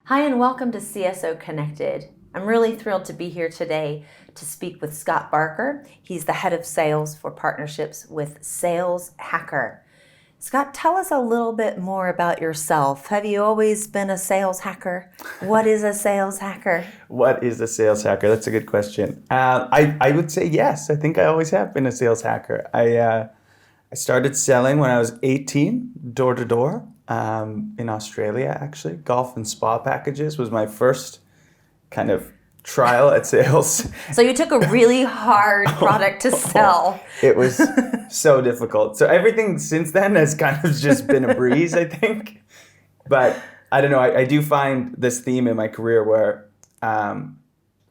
Hi, and welcome to CSO Connected. I'm really thrilled to be here today to speak with Scott Barker. He's the head of sales for partnerships with Sales Hacker. Scott, tell us a little bit more about yourself. Have you always been a sales hacker? What is a sales hacker? What is a sales hacker? That's a good question. I would say yes. I think I always have been a sales hacker. I started selling when I was 18, door to door, in Australia, actually. Golf and spa packages was my first kind of trial at sales. So you took a really hard product to sell. It was so difficult. So everything since then has kind of just been a breeze, I think. But I don't know, I do find this theme in my career where I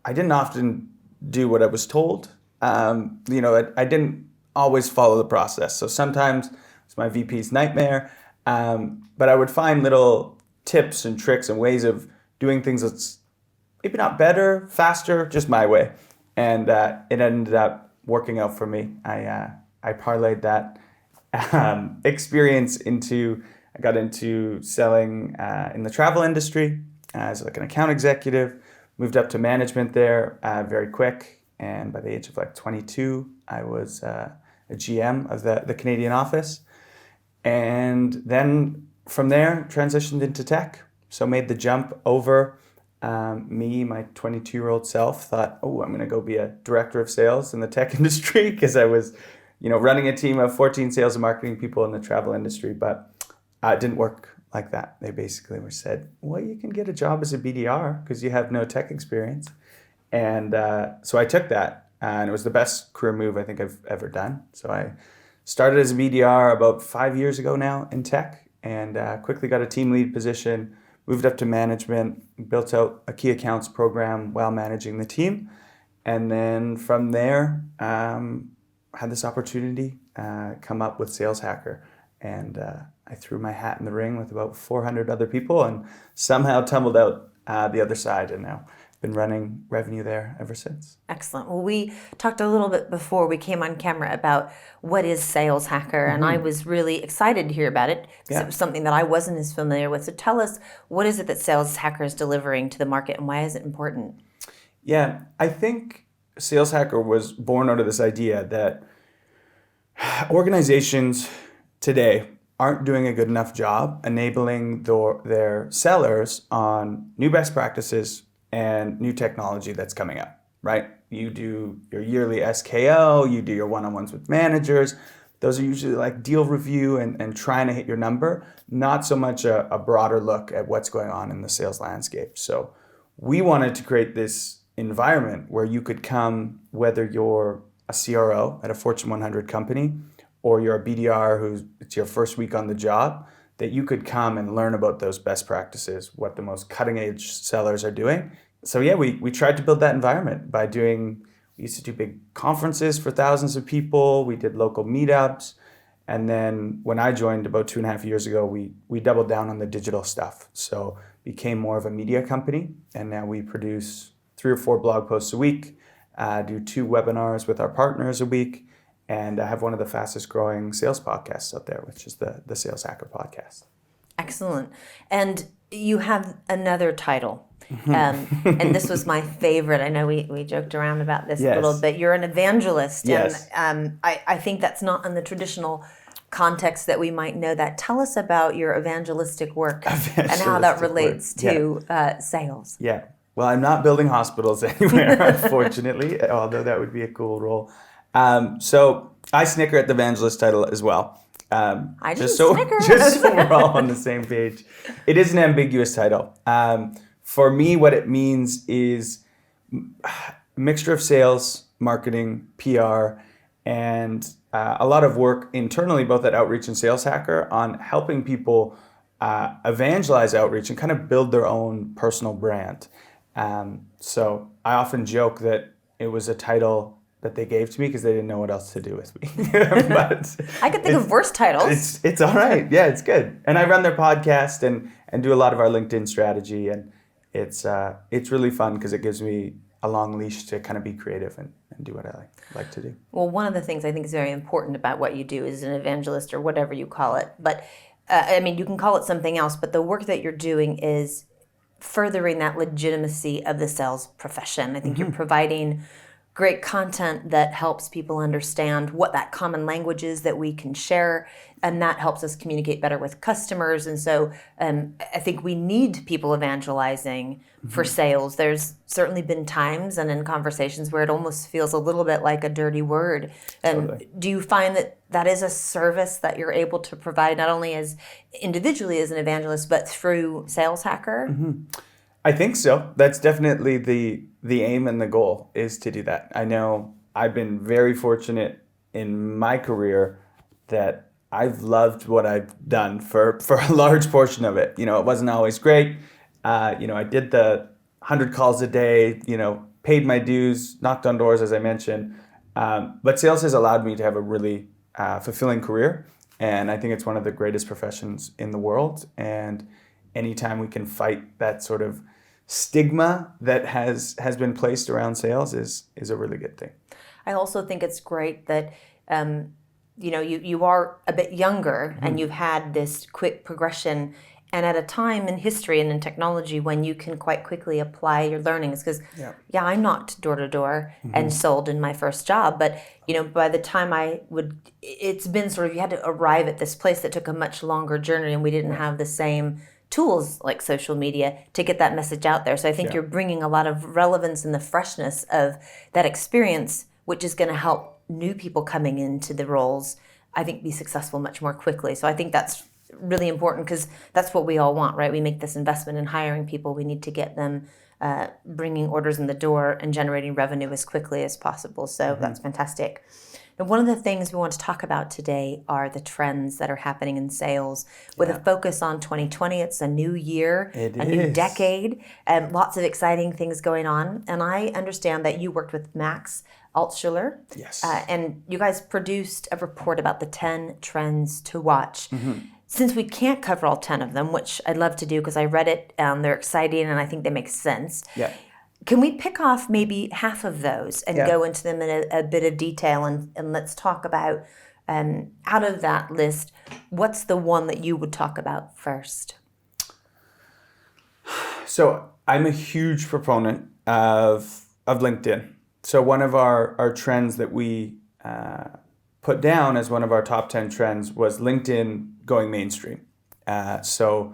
didn't often do what I was told. I didn't always follow the process. So sometimes it's my VP's nightmare. But I would find little tips and tricks and ways of doing things that's maybe not better, faster, just my way. And it ended up working out for me. I parlayed that experience I got into selling in the travel industry as like an account executive, moved up to management there very quick. And by the age of like 22, I was a GM of the Canadian office. And then from there, transitioned into tech. So made the jump over. My 22-year-old self thought, I'm going to go be a director of sales in the tech industry because I was, running a team of 14 sales and marketing people in the travel industry. But it didn't work like that. They basically said, well, you can get a job as a BDR because you have no tech experience. And so I took that, and it was the best career move I think I've ever done. So I started as a BDR about 5 years ago now in tech, and quickly got a team lead position, moved up to management, built out a key accounts program while managing the team. And then from there, had this opportunity come up with Sales Hacker. And I threw my hat in the ring with about 400 other people and somehow tumbled out the other side, and now been running revenue there ever since. Excellent. Well, we talked a little bit before we came on camera about what is Sales Hacker, and I was really excited to hear about it because it was something that I wasn't as familiar with. So tell us, what is it that Sales Hacker is delivering to the market, and why is it important? Yeah, I think Sales Hacker was born out of this idea that organizations today aren't doing a good enough job enabling their sellers on new best practices and new technology that's coming up, right? You do your yearly SKO, you do your one-on-ones with managers. Those are usually like deal review and trying to hit your number, not so much a broader look at what's going on in the sales landscape. So we wanted to create this environment where you could come, whether you're a CRO at a Fortune 100 company or you're a BDR it's your first week on the job, that you could come and learn about those best practices, what the most cutting edge sellers are doing. So yeah, we tried to build that environment by we used to do big conferences for thousands of people. We did local meetups. And then when I joined about 2.5 years ago, we doubled down on the digital stuff. So became more of a media company. And now we produce 3 or 4 blog posts a week, do 2 webinars with our partners a week, and I have one of the fastest growing sales podcasts out there, which is the Sales Hacker podcast. Excellent. And you have another title. And this was my favorite. I know we joked around about this a little bit. You're an evangelist. Yes. And I think that's not in the traditional context that we might know that. Tell us about your evangelistic work and how that relates to sales. Yeah. Well, I'm not building hospitals anywhere, unfortunately, although that would be a cool role. So I snicker at the evangelist title as well. I just so we're all on the same page. It is an ambiguous title. For me, what it means is a mixture of sales, marketing, PR, and a lot of work internally, both at Outreach and Sales Hacker, on helping people evangelize outreach and kind of build their own personal brand. So I often joke that it was a title that they gave to me because they didn't know what else to do with me. But I could think of worse titles. It's all right. Yeah, it's good. And I run their podcast and do a lot of our LinkedIn strategy, and it's really fun because it gives me a long leash to kind of be creative and do what I like to do. Well, one of the things I think is very important about what you do as an evangelist or whatever you call it, but you can call it something else, but the work that you're doing is furthering that legitimacy of the sales profession. I think you're providing great content that helps people understand what that common language is that we can share, and that helps us communicate better with customers. And so I think we need people evangelizing for sales. There's certainly been times and in conversations where it almost feels a little bit like a dirty word. Totally. Do you find that that is a service that you're able to provide not only as individually as an evangelist, but through Sales Hacker? I think so. That's definitely the aim and the goal, is to do that. I know I've been very fortunate in my career that I've loved what I've done for a large portion of it. It wasn't always great. I did the 100 calls a day, paid my dues, knocked on doors, as I mentioned. But sales has allowed me to have a really fulfilling career. And I think it's one of the greatest professions in the world. And anytime we can fight that sort of stigma that has been placed around sales is a really good thing. I also think it's great that you are a bit younger and you've had this quick progression, and at a time in history and in technology when you can quite quickly apply your learnings. Because I knocked door to door and sold in my first job, but by the time it's been sort of, you had to arrive at this place that took a much longer journey, and we didn't have the same tools like social media to get that message out there. So I think you're bringing a lot of relevance and the freshness of that experience, which is going to help new people coming into the roles, I think, be successful much more quickly. So I think that's really important, because that's what we all want, right? We make this investment in hiring people. We need to get them bringing orders in the door and generating revenue as quickly as possible. So that's fantastic. Now, one of the things we want to talk about today are the trends that are happening in sales with a focus on 2020. It's a new year, new decade, and lots of exciting things going on. And I understand that you worked with Max Altschuler. Yes. And you guys produced a report about the 10 trends to watch. Since we can't cover all 10 of them, which I'd love to do because I read it, they're exciting and I think they make sense. Yeah. Can we pick off maybe half of those and go into them in a bit of detail, and let's talk about, out of that list, what's the one that you would talk about first? So I'm a huge proponent of LinkedIn. So one of our trends that we put down as one of our top 10 trends was LinkedIn going mainstream. So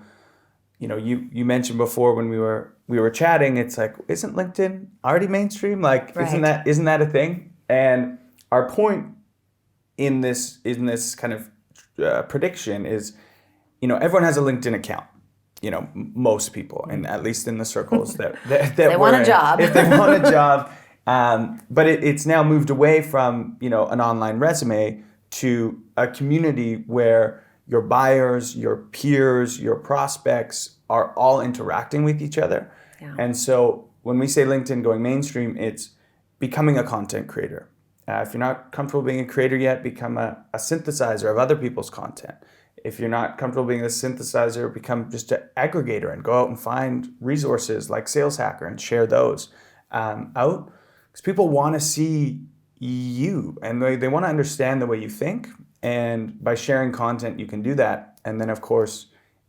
you mentioned before when we were chatting, it's like, isn't LinkedIn already mainstream? Like, isn't that a thing? And our point in this kind of prediction is, everyone has a LinkedIn account. Most people, and at least in the circles that they want a job. If they want a job. But it's now moved away from, an online resume to a community where your buyers, your peers, your prospects are all interacting with each other. Yeah. And so when we say LinkedIn going mainstream, it's becoming a content creator. If you're not comfortable being a creator yet, become a synthesizer of other people's content. If you're not comfortable being a synthesizer, become just an aggregator and go out and find resources like Sales Hacker and share those out. Because people want to see you and they want to understand the way you think. And by sharing content, you can do that. And then, of course,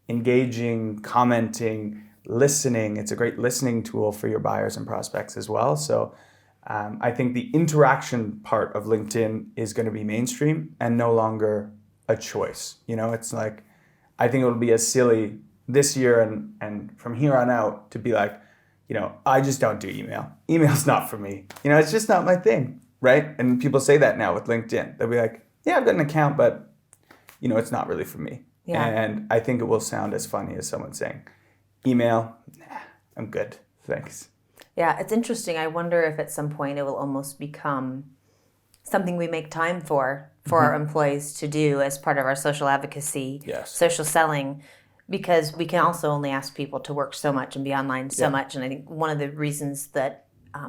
engaging, commenting, listening. It's a great listening tool for your buyers and prospects as well. So I think the interaction part of LinkedIn is going to be mainstream and no longer a choice. It's like, I think it would be as silly this year and from here on out to be like, I just don't do email. Email's not for me. It's just not my thing, right? And people say that now with LinkedIn. They'll be like, yeah, I've got an account, but, it's not really for me. Yeah. And I think it will sound as funny as someone saying, email, nah, I'm good, thanks. Yeah, it's interesting. I wonder if at some point it will almost become something we make time for our employees to do as part of our social advocacy, social selling. Because we can also only ask people to work so much and be online so much. And I think one of the reasons that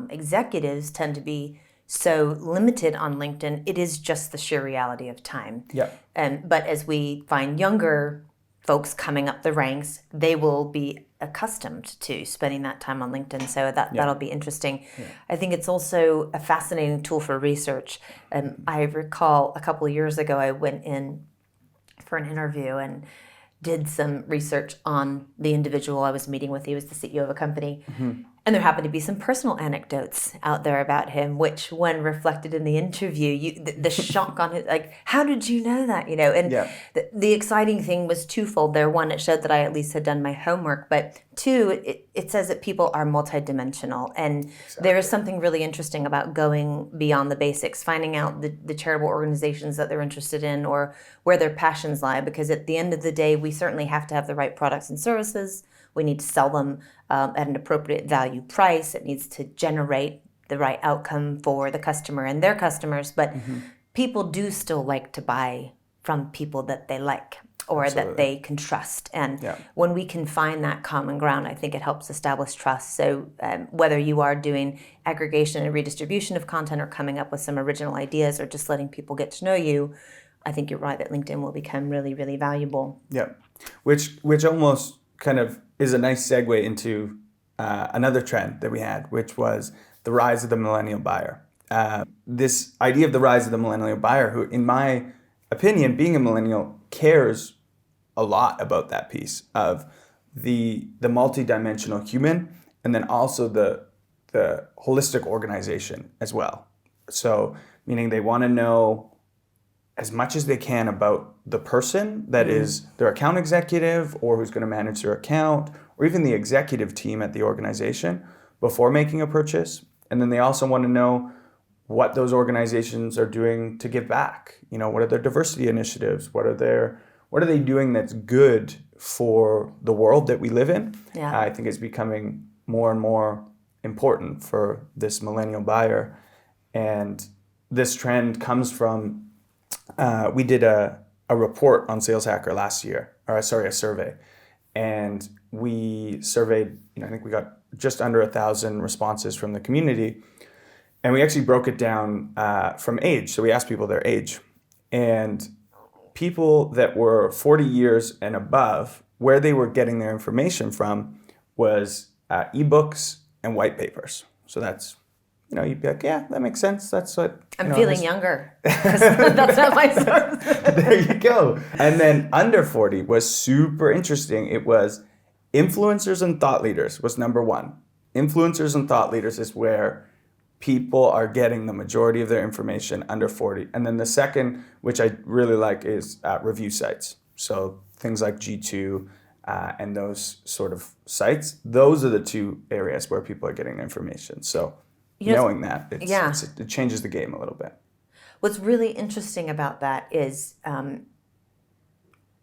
executives tend to be so limited on LinkedIn, it is just the sheer reality of time. Yeah. But as we find younger folks coming up the ranks, they will be accustomed to spending that time on LinkedIn. So that'll be interesting. Yeah. I think it's also a fascinating tool for research. I recall a couple of years ago, I went in for an interview and did some research on the individual I was meeting with. He was the CEO of a company. And there happened to be some personal anecdotes out there about him, which when reflected in the interview, the shock on it, like, how did you know that? And the exciting thing was twofold there. One, it showed that I at least had done my homework, but two, it says that people are multidimensional. And there is something really interesting about going beyond the basics, finding out the charitable organizations that they're interested in or where their passions lie, because at the end of the day, we certainly have to have the right products and services. We need to sell them at an appropriate value price. It needs to generate the right outcome for the customer and their customers. But people do still like to buy from people that they like or that they can trust. And when we can find that common ground, I think it helps establish trust. So whether you are doing aggregation and redistribution of content or coming up with some original ideas or just letting people get to know you, I think you're right that LinkedIn will become really, really valuable. Yeah, which almost kind of is a nice segue into another trend that we had, which was the rise of the millennial buyer. This idea of the rise of the millennial buyer, who, in my opinion, being a millennial, cares a lot about that piece of the multidimensional human, and then also the holistic organization as well. So, meaning they want to know as much as they can about the person that is their account executive or who's going to manage their account, or even the executive team at the organization before making a purchase. And then they also want to know what those organizations are doing to give back. What are their diversity initiatives? What are they doing that's good for the world that we live in? Yeah. I think it's becoming more and more important for this millennial buyer. And this trend comes from we did a report on Sales Hacker last year, a survey, and we surveyed, I think we got just under 1,000 responses from the community, and we actually broke it down from age. So we asked people their age, and people that were 40 years and above, where they were getting their information from was ebooks and white papers. So that's, you'd be like, yeah, that makes sense. That's what I'm feeling younger. That's not my source. There you go. And then under 40 was super interesting. It was influencers and thought leaders was number one. Influencers and thought leaders is where people are getting the majority of their information under 40. And then the second, which I really like, is review sites. So things like G2 and those sort of sites. Those are the two areas where people are getting their information. So knowing that, it changes the game a little bit. What's really interesting about that is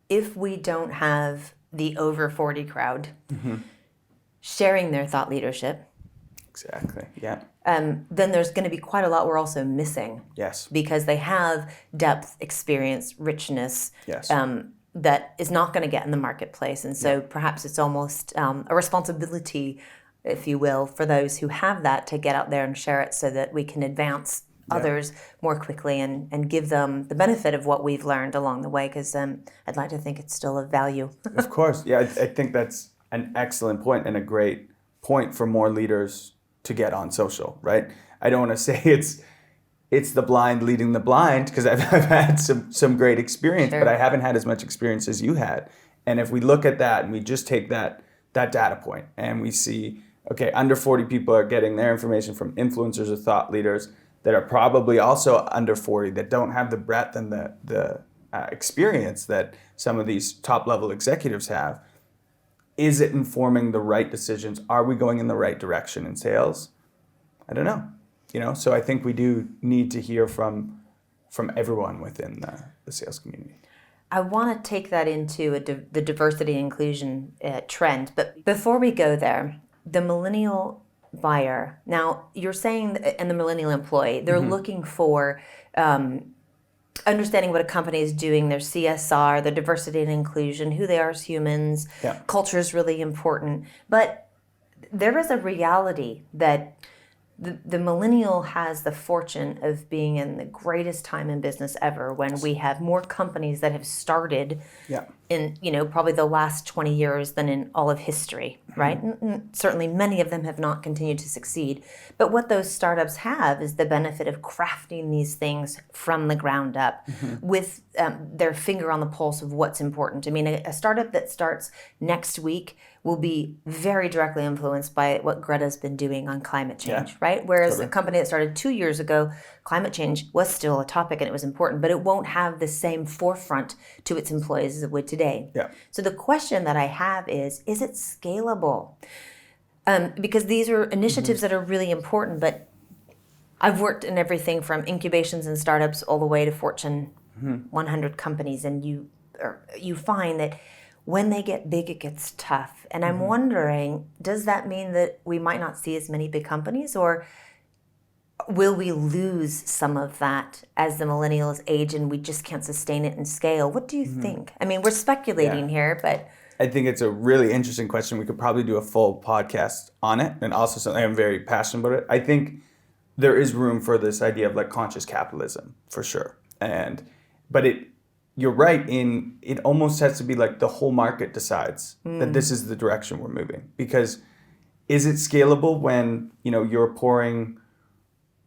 if we don't have the over 40 crowd sharing their thought leadership. Exactly, yeah. Then there's going to be quite a lot we're also missing. Yes. Because they have depth, experience, richness. Yes. That is not going to get in the marketplace. And so perhaps it's almost a responsibility, if you will, for those who have that to get out there and share it so that we can advance others more quickly and give them the benefit of what we've learned along the way, because I'd like to think it's still of value. Of course. Yeah, I think that's an excellent point and a great point for more leaders to get on social, right? I don't want to say it's the blind leading the blind, because I've had some great experience, but I haven't had as much experience as you had. And if we look at that and we just take that data point and we see, okay, under 40 people are getting their information from influencers or thought leaders that are probably also under 40, that don't have the breadth and the experience that some of these top level executives have. Is it informing the right decisions? Are we going in the right direction in sales? I don't know. So I think we do need to hear from everyone within the sales community. I want to take that into the diversity and inclusion trend. But before we go there, the millennial buyer, now you're saying, and the millennial employee, they're looking for understanding what a company is doing, their CSR, their diversity and inclusion, who they are as humans. Culture is really important. But there is a reality that the millennial has the fortune of being in the greatest time in business ever, when we have more companies that have started Yeah. in, probably the last 20 years than in all of history, right? And certainly many of them have not continued to succeed. But what those startups have is the benefit of crafting these things from the ground up with their finger on the pulse of what's important. I mean, a startup that starts next week will be very directly influenced by what Greta's been doing on climate change, right? Whereas a company that started 2 years ago, climate change was still a topic and it was important, but it won't have the same forefront to its employees as it would today. Yeah. So the question that I have is it scalable? Because these are initiatives that are really important, but I've worked in everything from incubations and startups all the way to Fortune 100 companies, and you find that when they get big, it gets tough. And I'm wondering, does that mean that we might not see as many big companies, or will we lose some of that as the millennials age and we just can't sustain it and scale? What do you think? I mean, we're speculating here, but I think it's a really interesting question. We could probably do a full podcast on it, and also something I'm very passionate about it. I think there is room for this idea of like conscious capitalism for sure. But you're right in it almost has to be like the whole market decides that this is the direction we're moving. Because is it scalable when, you're pouring,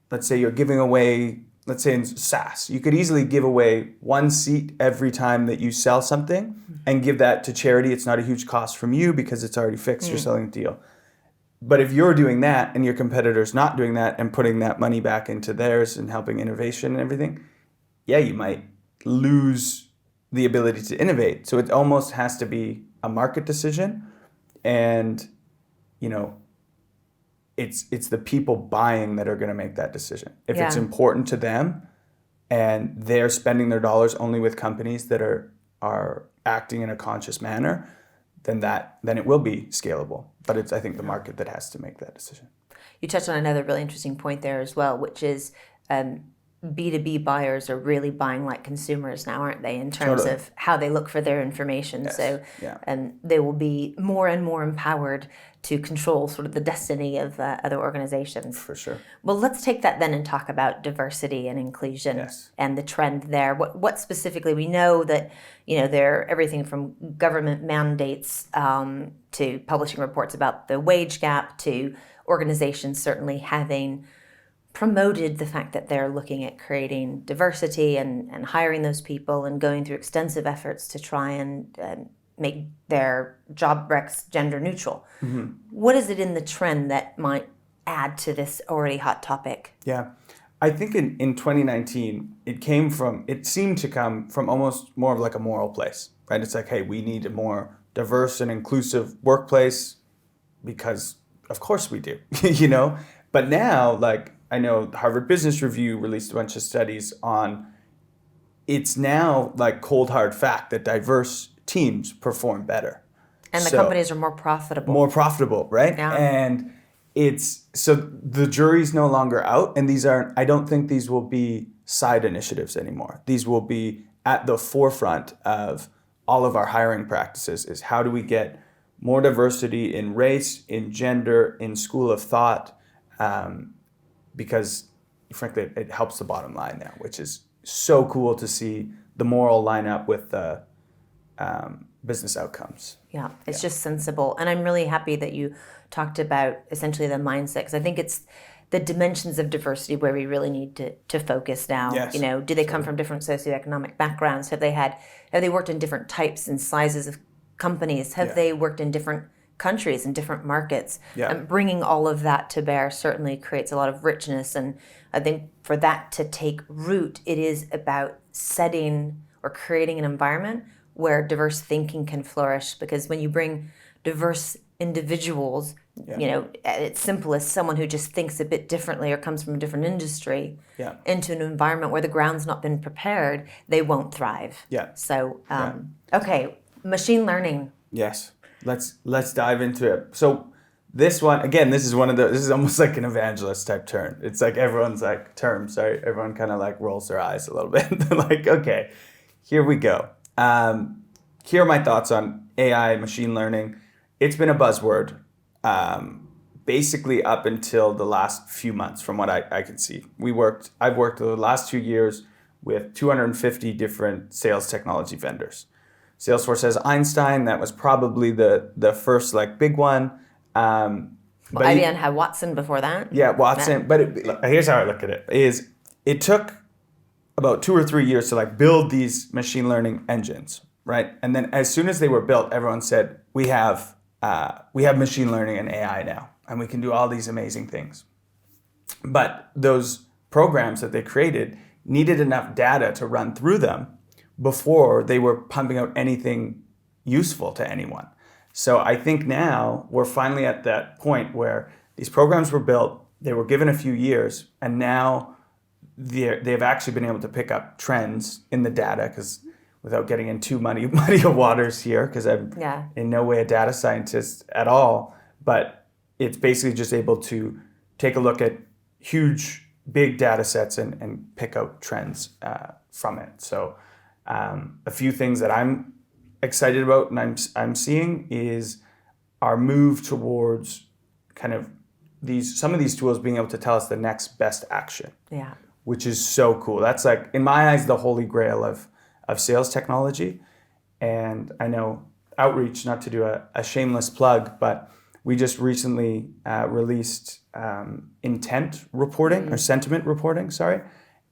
let's say you're giving away, let's say in SaaS, you could easily give away 1 seat every time that you sell something and give that to charity. It's not a huge cost from you because it's already fixed. You're selling a deal. But if you're doing that and your competitor's not doing that and putting that money back into theirs and helping innovation and everything, you might lose the ability to innovate. So it almost has to be a market decision. And, it's the people buying that are going to make that decision. If it's important to them and they're spending their dollars only with companies that are acting in a conscious manner, then it will be scalable. But it's, I think, the market that has to make that decision. You touched on another really interesting point there as well, which is B2B buyers are really buying like consumers now, aren't they, in terms of how they look for their information. Yes. So they will be more and more empowered to control sort of the destiny of other organizations. For sure. Well, let's take that then and talk about diversity and inclusion and the trend there. What specifically, we know that, they're everything from government mandates to publishing reports about the wage gap to organizations certainly having promoted the fact that they're looking at creating diversity and hiring those people and going through extensive efforts to try and make their job recs gender neutral. What is it in the trend that might add to this already hot topic? Yeah. I think in 2019, it seemed to come from almost more of like a moral place, right? It's like, hey, we need a more diverse and inclusive workplace because of course we do, But now, like, I know Harvard Business Review released a bunch of studies on it's now like cold hard fact that diverse teams perform better. And the companies are more profitable. More profitable, right? Yeah. And so the jury's no longer out, and I don't think these will be side initiatives anymore. These will be at the forefront of all of our hiring practices, is how do we get more diversity in race, in gender, in school of thought, because frankly, it helps the bottom line now, which is so cool to see the moral line up with the business outcomes. Yeah, it's just sensible. And I'm really happy that you talked about essentially the mindset, because I think it's the dimensions of diversity where we really need to focus now. Yes. Do they come from different socioeconomic backgrounds? Have they worked in different types and sizes of companies? Have they worked in different countries and different markets? And bringing all of that to bear certainly creates a lot of richness. And I think for that to take root, it is about setting or creating an environment where diverse thinking can flourish. Because when you bring diverse individuals, at its simplest, someone who just thinks a bit differently or comes from a different industry into an environment where the ground's not been prepared, they won't thrive. So, okay, machine learning. Yes. Let's dive into it. So this one, again, this is almost like an evangelist type term. It's like everyone's like everyone kind of like rolls their eyes a little bit. They're like, okay, here we go. Here are my thoughts on AI, machine learning. It's been a buzzword, basically up until the last few months from what I can see. I've worked the last 2 years with 250 different sales technology vendors. Salesforce has Einstein. That was probably the first like big one. Well, IBM had Watson before that. Yeah, Watson. Yeah. But here's how I look at it: is it took about 2 or 3 years to like build these machine learning engines, right? And then as soon as they were built, everyone said we have machine learning and AI now, and we can do all these amazing things. But those programs that they created needed enough data to run through them before they were pumping out anything useful to anyone. So I think now we're finally at that point where these programs were built, they were given a few years, and now they've actually been able to pick up trends in the data, because without getting into muddy waters here, because I'm in no way a data scientist at all, but it's basically just able to take a look at huge, big data sets and pick out trends from it. So a few things that I'm excited about and I'm seeing is our move towards kind of some of these tools being able to tell us the next best action. Yeah. Which is so cool. That's like, in my eyes, the holy grail of sales technology. And I know Outreach, not to do a shameless plug, but we just recently released intent reporting or sentiment reporting, sorry.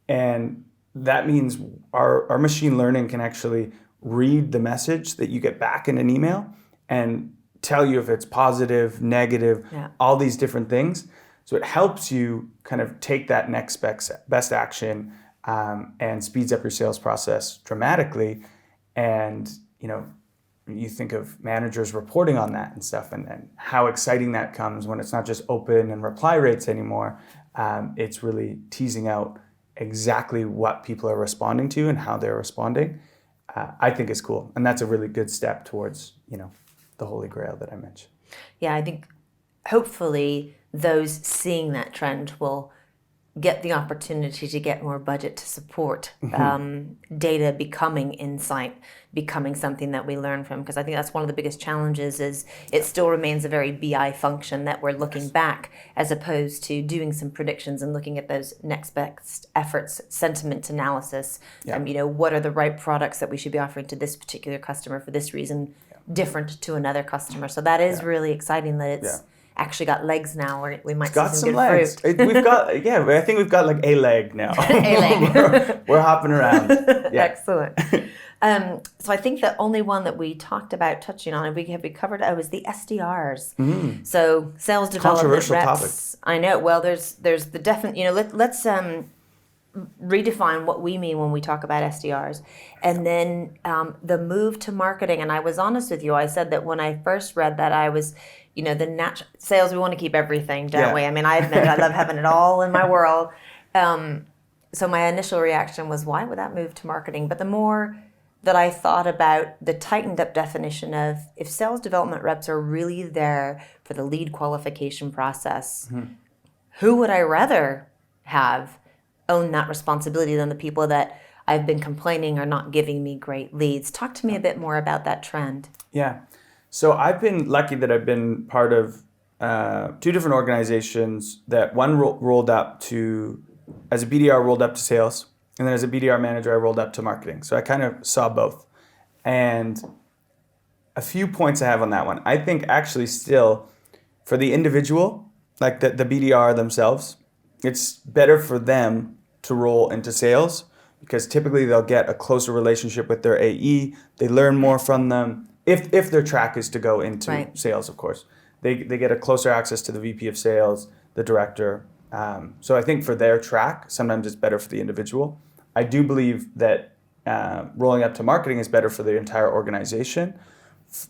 And that means our machine learning can actually read the message that you get back in an email and tell you if it's positive, negative, all these different things. So it helps you kind of take that next best action and speeds up your sales process dramatically. And, you think of managers reporting on that and stuff, and how exciting that comes when it's not just open and reply rates anymore. It's really teasing out exactly what people are responding to and how they're responding. I think is cool. And that's a really good step towards, the holy grail that I mentioned. Yeah, I think hopefully those seeing that trend will get the opportunity to get more budget to support data becoming insight, becoming something that we learn from. Because I think that's one of the biggest challenges is it still remains a very BI function that we're looking back, as opposed to doing some predictions and looking at those next best efforts, sentiment analysis. What are the right products that we should be offering to this particular customer for this reason, different to another customer. So that is really exciting that it's actually got legs now, or we might see some good legs. fruit. I think we've got like a leg now. A leg. we're hopping around. Yeah. Excellent. So I think the only one that we talked about touching on, and we covered, was the SDRs. Mm-hmm. So sales development controversial reps. Topic. I know. Well, there's the definite. Let's redefine what we mean when we talk about SDRs, and then the move to marketing. And I was honest with you. I said that when I first read that, I was, the natural sales. We want to keep everything, don't we? I mean, I admit I love having it all in my world. So my initial reaction was, why would that move to marketing? But the more that I thought about the tightened up definition of, if sales development reps are really there for the lead qualification process, who would I rather have own that responsibility than the people that I've been complaining are not giving me great leads? Talk to me a bit more about that trend. Yeah. So I've been lucky that I've been part of 2 different organizations that one rolled up to, as a BDR, rolled up to sales. And then as a BDR manager, I rolled up to marketing. So I kind of saw both. And a few points I have on that one. I think actually still for the individual, like the BDR themselves, it's better for them to roll into sales, because typically they'll get a closer relationship with their AE. They learn more from them. If their track is to go into sales, of course. They get a closer access to the VP of sales, the director. So I think for their track, sometimes it's better for the individual. I do believe that rolling up to marketing is better for the entire organization,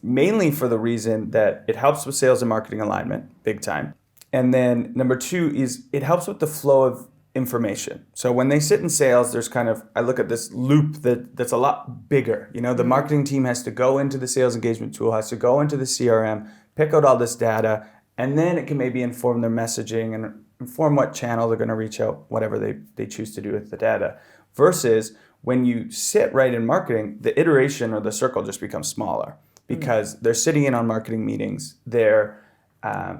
mainly for the reason that it helps with sales and marketing alignment, big time. And then number 2 is it helps with the flow of information. So when they sit in sales, there's kind of, I look at this loop that's a lot bigger. The marketing team has to go into the sales engagement tool, has to go into the CRM, pick out all this data, and then it can maybe inform their messaging and inform what channel they're going to reach out, whatever they choose to do with the data. Versus when you sit right in marketing, the iteration or the circle just becomes smaller, because they're sitting in on marketing meetings. They're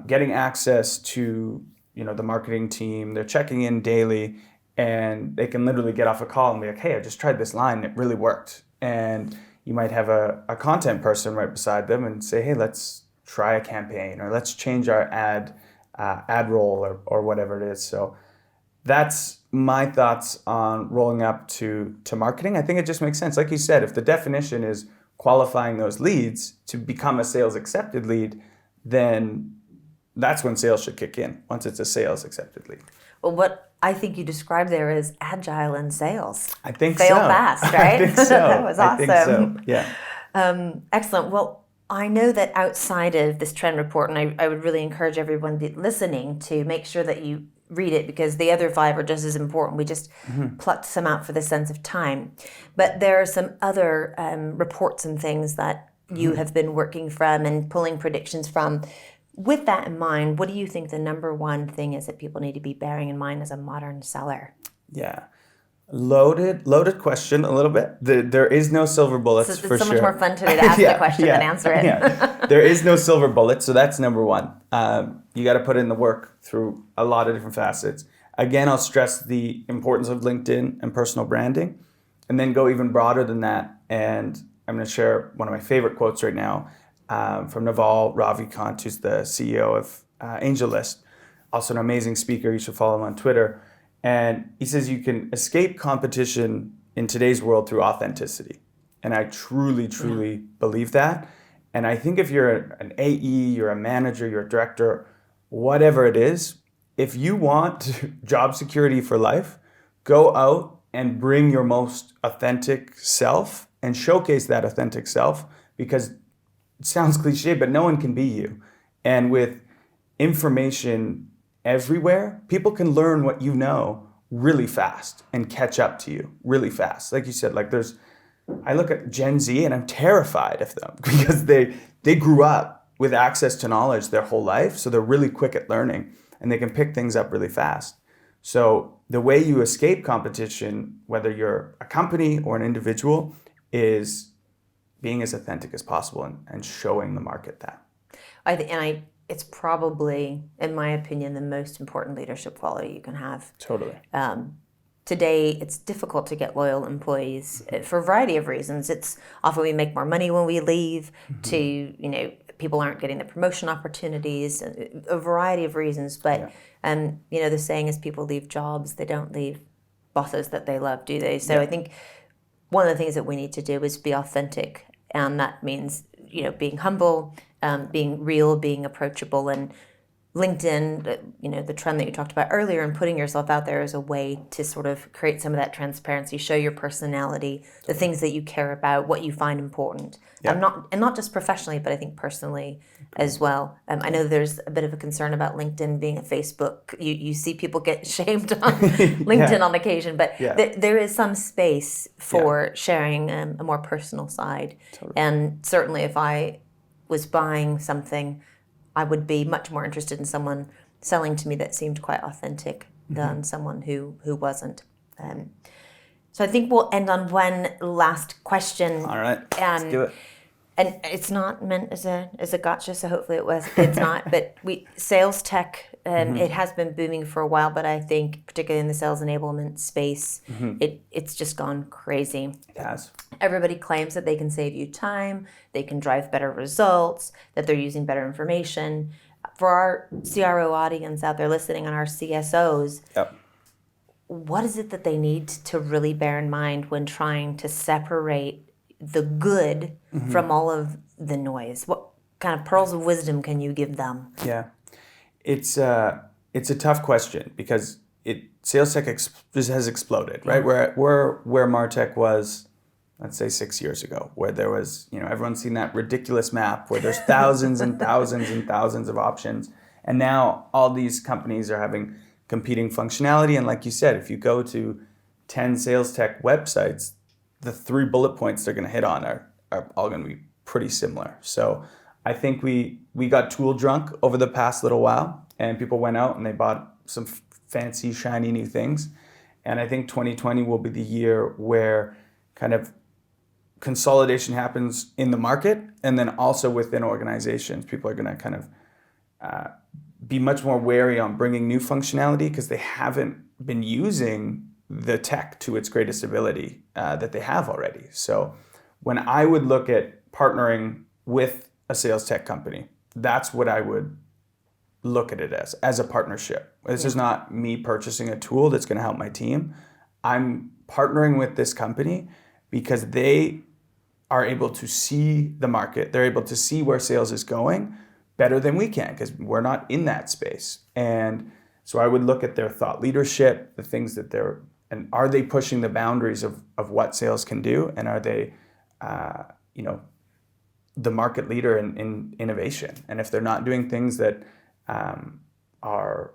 getting access to, the marketing team. They're checking in daily, and they can literally get off a call and be like, hey, I just tried this line. It really worked. And you might have a content person right beside them and say, hey, let's try a campaign, or let's change our ad roll, or whatever it is. So that's my thoughts on rolling up to marketing. I think it just makes sense. Like you said, if the definition is qualifying those leads to become a sales accepted lead, then that's when sales should kick in, once it's a sales accepted lead. Well, what I think you described there is agile and sales. I think Fail so. fast, right? I think so. That was awesome. I think so. Yeah. Excellent. Well, I know that outside of this trend report, and I would really encourage everyone listening to make sure that you read it, because the other 5 are just as important. We just plucked some out for the sense of time. But there are some other reports and things that you have been working from and pulling predictions from. With that in mind, what do you think the number one thing is that people need to be bearing in mind as a modern seller? Yeah. Loaded question a little bit. There is no silver bullets, it's for sure. It's so much more fun today to ask the question than answer it. Yeah. There is no silver bullet, so that's number one. You got to put in the work through a lot of different facets. Again, I'll stress the importance of LinkedIn and personal branding, and then go even broader than that. And I'm going to share one of my favorite quotes right now from Naval Ravikant, who's the CEO of AngelList, also an amazing speaker. You should follow him on Twitter. And he says you can escape competition in today's world through authenticity. And I truly believe that. And I think if you're an AE, you're a manager, you're a director, whatever it is, if you want job security for life, go out and bring your most authentic self and showcase that authentic self, because it sounds cliche, but no one can be you. And with information everywhere, people can learn what you know really fast and catch up to you really fast. Like you said, I look at Gen Z and I'm terrified of them because they grew up with access to knowledge their whole life. So they're really quick at learning and they can pick things up really fast. So the way you escape competition, whether you're a company or an individual, is being as authentic as possible and showing the market that. It's probably, in my opinion, the most important leadership quality you can have. Totally. Today, it's difficult to get loyal employees for a variety of reasons. It's often we make more money when we leave, people aren't getting the promotion opportunities, a variety of reasons. But, the saying is people leave jobs, they don't leave bosses that they love, do they? So I think one of the things that we need to do is be authentic. And that means, being humble, being real, being approachable. And LinkedIn, the trend that you talked about earlier, and putting yourself out there is a way to sort of create some of that transparency, show your personality, the things that you care about, what you find important. And not just professionally, but I think personally as well. I know there's a bit of a concern about LinkedIn being a Facebook. You see people get shamed on LinkedIn on occasion, but there is some space for sharing a more personal side. Totally. And certainly if I was buying something, I would be much more interested in someone selling to me that seemed quite authentic than someone who wasn't. So I think we'll end on one last question. All right, let's do it. And it's not meant as a gotcha, so hopefully it's not. But sales tech, it has been booming for a while, but I think particularly in the sales enablement space, it's just gone crazy. It has. Everybody claims that they can save you time, they can drive better results, that they're using better information. For our CRO audience out there listening, and our CSOs, what is it that they need to really bear in mind when trying to separate the good from all of the noise? What kind of pearls of wisdom can you give them? Yeah, it's a tough question because sales tech has exploded, right? Where MarTech was, let's say 6 years ago, where there was, everyone's seen that ridiculous map where there's thousands and thousands and thousands of options, and now all these companies are having competing functionality. And like you said, if you go to 10 sales tech websites, the 3 bullet points they're going to hit on are all going to be pretty similar. So I think we got tool drunk over the past little while, and people went out and they bought some fancy, shiny new things. And I think 2020 will be the year where kind of consolidation happens in the market, and then also within organizations. People are going to kind of be much more wary on bringing new functionality because they haven't been using the tech to its greatest ability that they have already. So when I would look at partnering with a sales tech company, that's what I would look at it as a partnership. This is not me purchasing a tool that's going to help my team. I'm partnering with this company because they are able to see the market. They're able to see where sales is going better than we can because we're not in that space. And so I would look at their thought leadership, the things that and are they pushing the boundaries of what sales can do? And are they, the market leader in innovation? And if they're not doing things that are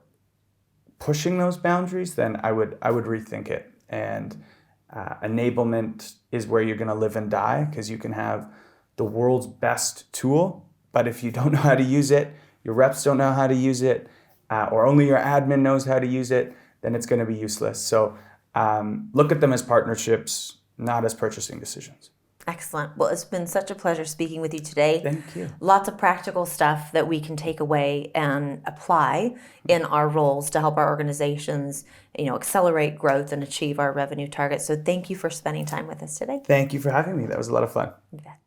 pushing those boundaries, then I would rethink it. And enablement is where you're going to live and die because you can have the world's best tool, but if you don't know how to use it, your reps don't know how to use it, or only your admin knows how to use it, then it's going to be useless. So look at them as partnerships, not as purchasing decisions. Excellent. Well, it's been such a pleasure speaking with you today. Thank you. Lots of practical stuff that we can take away and apply in our roles to help our organizations, accelerate growth and achieve our revenue targets. So thank you for spending time with us today. Thank you for having me. That was a lot of fun. You bet.